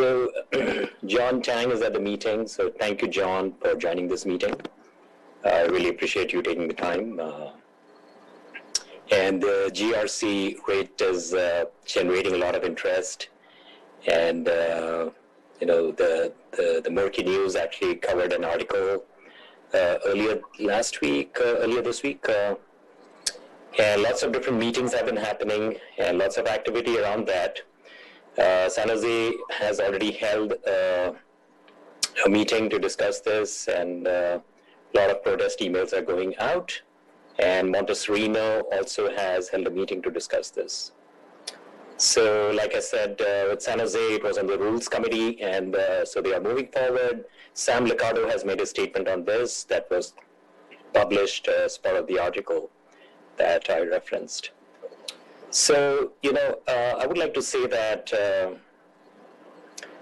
So John Tang is at the meeting. So thank you, John, for joining this meeting. I really appreciate you taking the time. And the GRC rate is generating a lot of interest. And, the Murky News actually covered an article earlier this week. And lots of different meetings have been happening and lots of activity around that. San Jose has already held a meeting to discuss this, and a lot of protest emails are going out. And Montessorino also has held a meeting to discuss this. So, like I said, with San Jose, it was on the Rules Committee, and so they are moving forward. Sam Liccardo has made a statement on this that was published as part of the article that I referenced. So, I would like to say that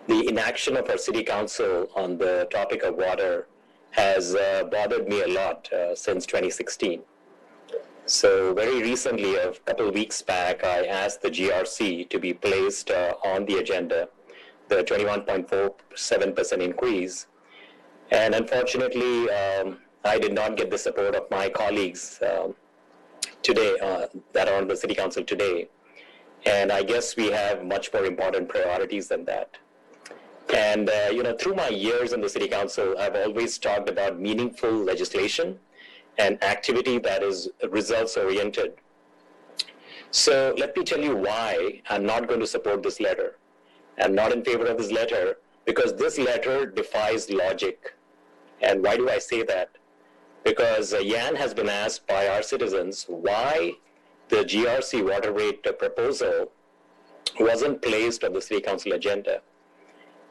the inaction of our city council on the topic of water has bothered me a lot since 2016. So very recently, a couple of weeks back, I asked the GRC to be placed on the agenda, the 21.47% increase. And unfortunately, I did not get the support of my colleagues today that are on the city council today. And I guess we have much more important priorities than that. And, through my years in the city council, I've always talked about meaningful legislation and activity that is results-oriented. So let me tell you why I'm not going to support this letter. I'm not in favor of this letter because this letter defies logic. And why do I say that? Because Yan has been asked by our citizens why the GRC water rate proposal wasn't placed on the city council agenda.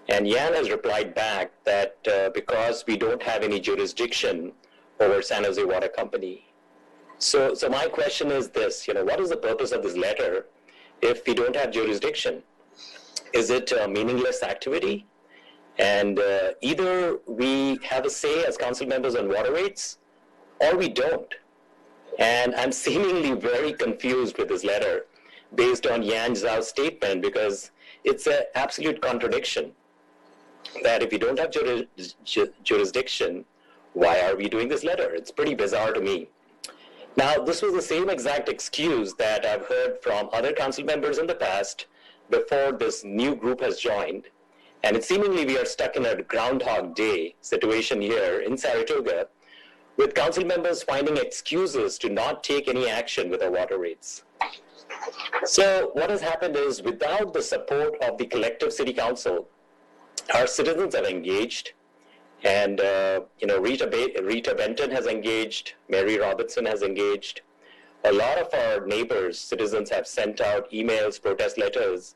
And Yan has replied back that because we don't have any jurisdiction over San Jose Water Company. So my question is this, what is the purpose of this letter if we don't have jurisdiction? Is it a meaningless activity? And either we have a say as council members on water rates, or we don't. And I'm seemingly very confused with this letter based on Yan Zhao's statement because it's an absolute contradiction that if we don't have jurisdiction, why are we doing this letter? It's pretty bizarre to me. Now, this was the same exact excuse that I've heard from other council members in the past before this new group has joined. And it seemingly we are stuck in a Groundhog Day situation here in Saratoga with council members finding excuses to not take any action with our water rates. So what has happened is without the support of the collective city council, our citizens have engaged. And, Rita Benton has engaged, Mary Robertson has engaged. A lot of our neighbors, citizens have sent out emails, protest letters.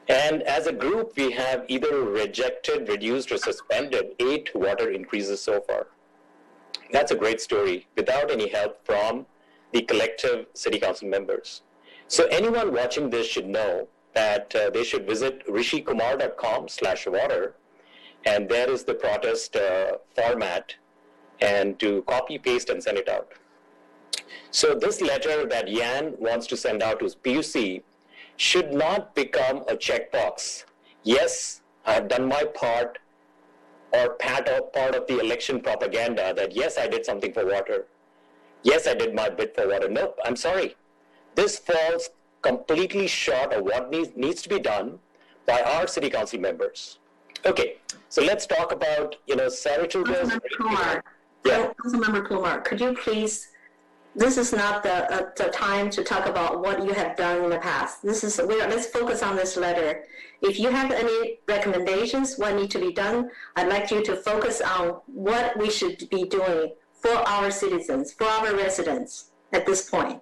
And as a group, we have either rejected, reduced, or suspended 8 water increases so far. That's a great story without any help from the collective city council members. So anyone watching this should know that they should visit rishikumar.com/water. And there is the protest format, and to copy, paste, and send it out. So this letter that Yan wants to send out to PUC should not become a checkbox. Yes, I have done my part, or part of the election propaganda that yes, I did something for water. Yes, I did my bit for water. Nope, I'm sorry. This falls completely short of what needs to be done by our city council members. Okay, so let's talk about, Saratoga's... Councilmember Kumar, Councilmember Kumar, could you please, this is not the time to talk about what you have done in the past. Let's focus on this letter. If you have any recommendations, what needs to be done, I'd like you to focus on what we should be doing for our citizens, for our residents at this point.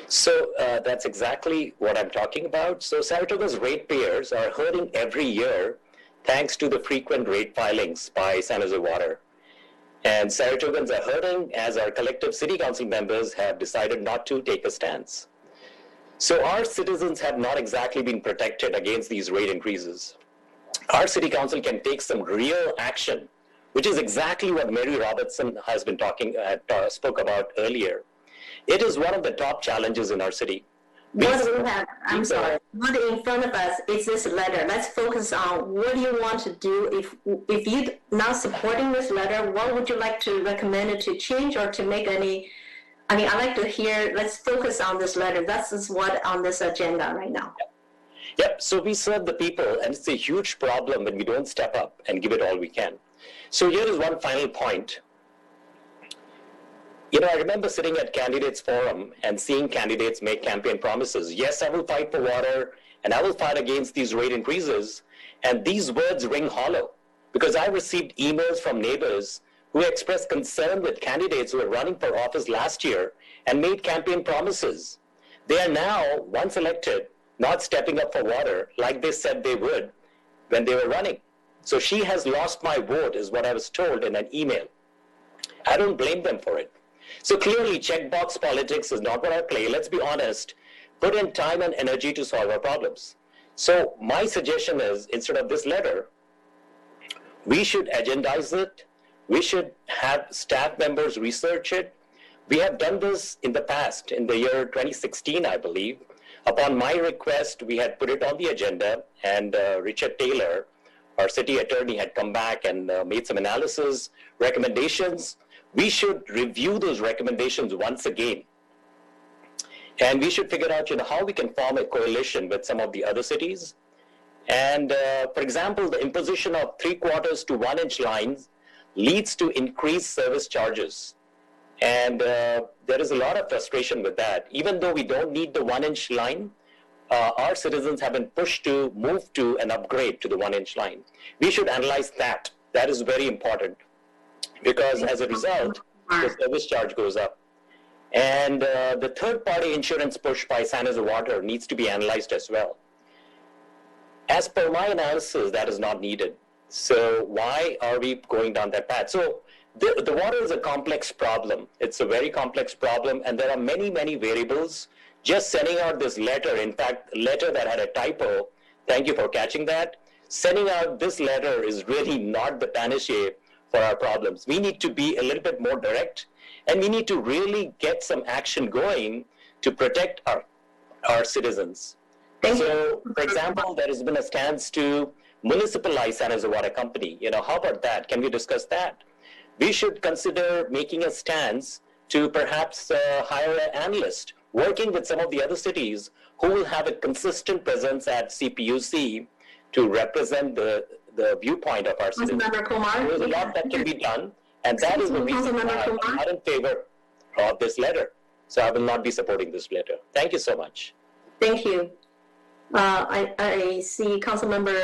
So that's exactly what I'm talking about. So Saratoga's ratepayers are hurting every year thanks to the frequent rate filings by San Jose Water. And Saratogans are hurting as our collective city council members have decided not to take a stance. So our citizens have not exactly been protected against these rate increases. Our city council can take some real action, which is exactly what Mary Robertson has been spoke about earlier. It is one of the top challenges in our city. What we have, I'm sorry, what in front of us is this letter. Let's focus on what you want to do. If you're not supporting this letter, what would you like to recommend it to change or to make any, I mean, I'd like to hear, let's focus on this letter. That's what on this agenda right now. Yep, so we serve the people, and it's a huge problem when we don't step up and give it all we can. So here is one final point. I remember sitting at candidates forum and seeing candidates make campaign promises. Yes, I will fight for water and I will fight against these rate increases. And these words ring hollow because I received emails from neighbors who expressed concern with candidates who were running for office last year and made campaign promises. They are now, once elected, not stepping up for water like they said they would when they were running. So she has lost my vote is what I was told in an email. I don't blame them for it. So clearly, checkbox politics is not what I play. Let's be honest. Put in time and energy to solve our problems. So my suggestion is, instead of this letter, we should agendize it. We should have staff members research it. We have done this in the past, in the year 2016, I believe. Upon my request, we had put it on the agenda, and Richard Taylor, our city attorney, had come back and made some analysis, recommendations. We should review those recommendations once again. And we should figure out how we can form a coalition with some of the other cities. And for example, the imposition of 3/4 to 1 inch lines leads to increased service charges. And there is a lot of frustration with that. Even though we don't need the 1 inch line, our citizens have been pushed to move to an upgrade to the 1 inch line. We should analyze that. That is very important. Because as a result, the service charge goes up. And the third-party insurance push by San Jose Water needs to be analyzed as well. As per my analysis, that is not needed. So why are we going down that path? So the water is a complex problem. It's a very complex problem, and there are many, many variables. Just sending out this letter, in fact, a letter that had a typo, thank you for catching that. Sending out this letter is really not the panacea for our problems. We need to be a little bit more direct, and we need to really get some action going to protect our citizens. So, for example, there has been a stance to municipalize San Jose Water Company. How about that? Can we discuss that? We should consider making a stance to perhaps hire an analyst, working with some of the other cities who will have a consistent presence at CPUC to represent the viewpoint of our citizens. There's a lot that can be done, and that is the reason why I'm not in favor of this letter. So I will not be supporting this letter. Thank you so much. Thank you. I see Councilmember